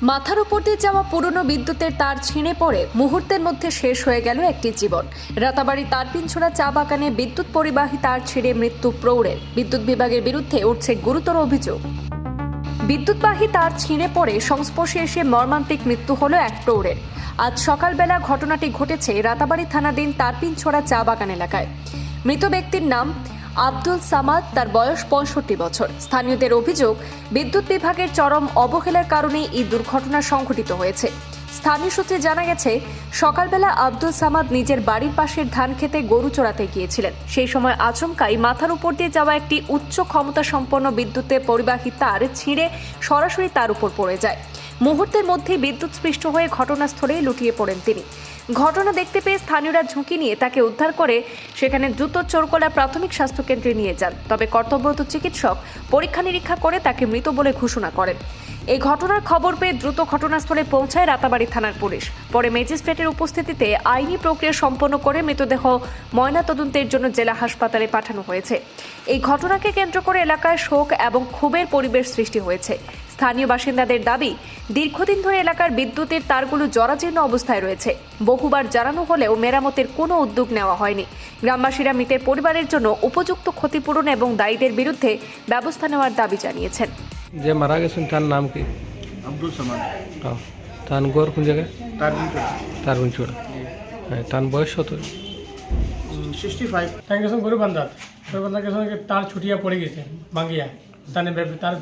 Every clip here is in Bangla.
মাথার উপর দিয়ে যাওয়া পুরনো বিদ্যুতের তার ছিঁড়ে পড়ে মুহূর্তের মধ্যে শেষ হয়ে গেল একটি জীবন। রাতাবাড়ি তারপিনছড়া চা বাগানে বিদ্যুৎ পরিবাহী তার ছিঁড়ে মৃত্যু প্রৌঢ়ের। বিদ্যুৎ বিভাগের বিরুদ্ধে উঠছে গুরুতর অভিযোগ। বিদ্যুৎবাহী তার ছিঁড়ে পড়ে সংস্পর্শে এসে মর্মান্তিক মৃত্যু হলো এক প্রৌঢ়ের। আজ সকালবেলা ঘটনাটি ঘটেছে রাতাবাড়ি থানাধীন তারপিনছড়া চা বাগান এলাকায়। মৃত ব্যক্তির নাম আব্দুল সামাদ, তার বয়স 65 বছর। স্থানীয়দের অভিযোগ, বিদ্যুৎ বিভাগের চরম অবহেলার কারণে এই দুর্ঘটনা সংঘটিত হয়েছে। স্থানীয় সূত্রে জানা গেছে, সকালবেলা আব্দুল সামাদ নিজের বাড়ির পাশের ধান খেতে গরু চড়াতে গিয়েছিলেন। সেই সময় আচমকাই মাথার উপর দিয়ে যাওয়া একটি উচ্চ ক্ষমতা সম্পন্ন বিদ্যুতের পরিবাহী তার ছিঁড়ে সরাসরি তার উপর পড়ে যায়। মুহূর্তের মধ্যেই বিদ্যুৎস্পৃষ্ট হয়ে ঘটনাস্থলেই লুটিয়ে পড়েন তিনি। ঘটনা দেখতে পেয়ে স্থানীয়রা ঝুঁকি নিয়ে তাকে উদ্ধার করে সেখানে দ্রুত চোরকোলা প্রাথমিক স্বাস্থ্যকেন্দ্রে নিয়ে যান। তবে কর্তব্যরত চিকিৎসক পরীক্ষা নিরীক্ষা করে তাকে মৃত বলে ঘোষণা করেন। এই ঘটনার খবর পেয়ে দ্রুত ঘটনাস্থলে পৌঁছায় রাতাবাড়ি থানার পুলিশ। পরে ম্যাজিস্ট্রেটের উপস্থিতিতে আইনি প্রক্রিয়া সম্পন্ন করে মৃতদেহ ময়নাতদন্তের জন্য জেলা হাসপাতালে পাঠানো হয়েছে। এই ঘটনাকে কেন্দ্র করে এলাকায় শোক এবং ক্ষোভের পরিবেশ সৃষ্টি হয়েছে। স্থানীয় বাসিন্দাদের দাবি, দীর্ঘদিন ধরে এলাকার বিদ্যুতের তারগুলো জরাজীর্ণ অবস্থায় রয়েছে। বহুবার জানানো হলেও মেরামতের কোনো উদ্যোগ নেওয়া হয়নি। গ্রামবাসীরা মৃতের পরিবারের জন্য উপযুক্ত ক্ষতিপূরণ এবং দায়ীদের বিরুদ্ধে ব্যবস্থা নেওয়ার দাবি জানিয়েছেন। যে মারা গেছেন তার নাম কি? আব্দুল সামাদ। তার ঘর কোন জায়গায়? তারপিনছড়া। হ্যাঁ, তার বয়স কত? 65। গেছেন গরু বান্ধাত গেছেন তার ছুটিয়া পড়ে গেছে ভাঙ্গিয়া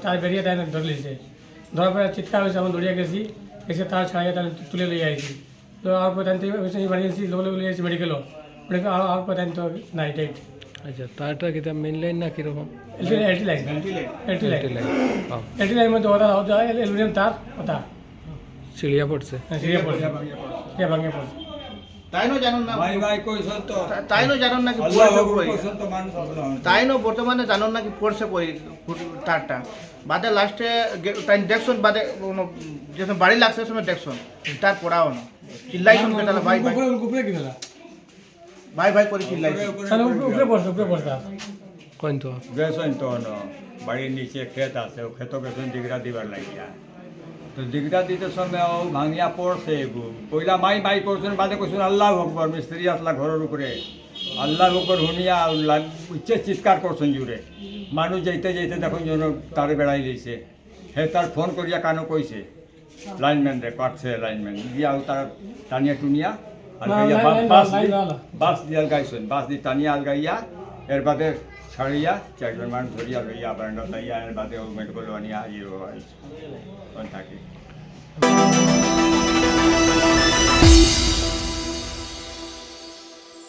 তার বেরিয়ে তাই ধরে লিছে। ধরার পরে চিৎকার হয়েছে, আমি দৌড়িয়া গেছি, এসে তার ছাড়িয়ে তার তুলে লিয়ে আইছি। তো আর পর তাই ইমার্জেন্সি লোক আইছি মেডিকেল আর পর তাই তো নাই ডেট। আচ্ছা, তারটা কি মেইন লাইন না কিরকম? এলটি লাইন মধ্যে ওটা অ্যালুমিনিয়াম তার ওটা চিড়িয়া পড়ছে। সিরিয়া পড়ছে, সিরিয়া ভাঙিয়ে পড়ছে। তাইনো জানুন না তাইনো বর্তমানে জানুন নাকি পড়ছে তারটা বাদে লাস্টে তাই দেখছন বাদে যখন বাড়ি লাগছে সময় দেখছন তার পড়াও না চিল্লাইছন বেটালা ভাই ভাই উপরে কি হলো? ভাই করে চিল্লাইছন উপরে পড়ছে কোন তো গেছেন তো বাড়ির নিচে ক্ষেত আছে, ও ক্ষেত গেছেন দিগড়া দিবার লাগিয়া। তো দিগড়া দিতে সময় ও ভাঙিয়া পড়ছে। পয়লা মাই করছেন, বাদে কইছেন আল্লাহ আকবর। মিস্ত্রি আসলা ঘরের উপরে, আল্লাহ আকবর শুনিয়া উচ্চে চিৎকার করছেন জুড়ে। মানুষ যাইতে দেখুন যেন তারে বেড়াই দিয়েছে। হে তার ফোন করিয়া কানো কইছে লাইনম্যান রে, পাঠছে লাইনম্যান দিয়া তার টানিয়া টুনিয়া আলগাইয়া বাস দিয়ে আলগাইছেন। বাস দিয়ে টানিয়া আলগাইয়া এর বাদে ছাড়িয়া 4জন মানুষ ধরিয়া লইয়া বারান্দা তাইয়া এর বাদে ও মেডিকেল আনিয়া থাকে।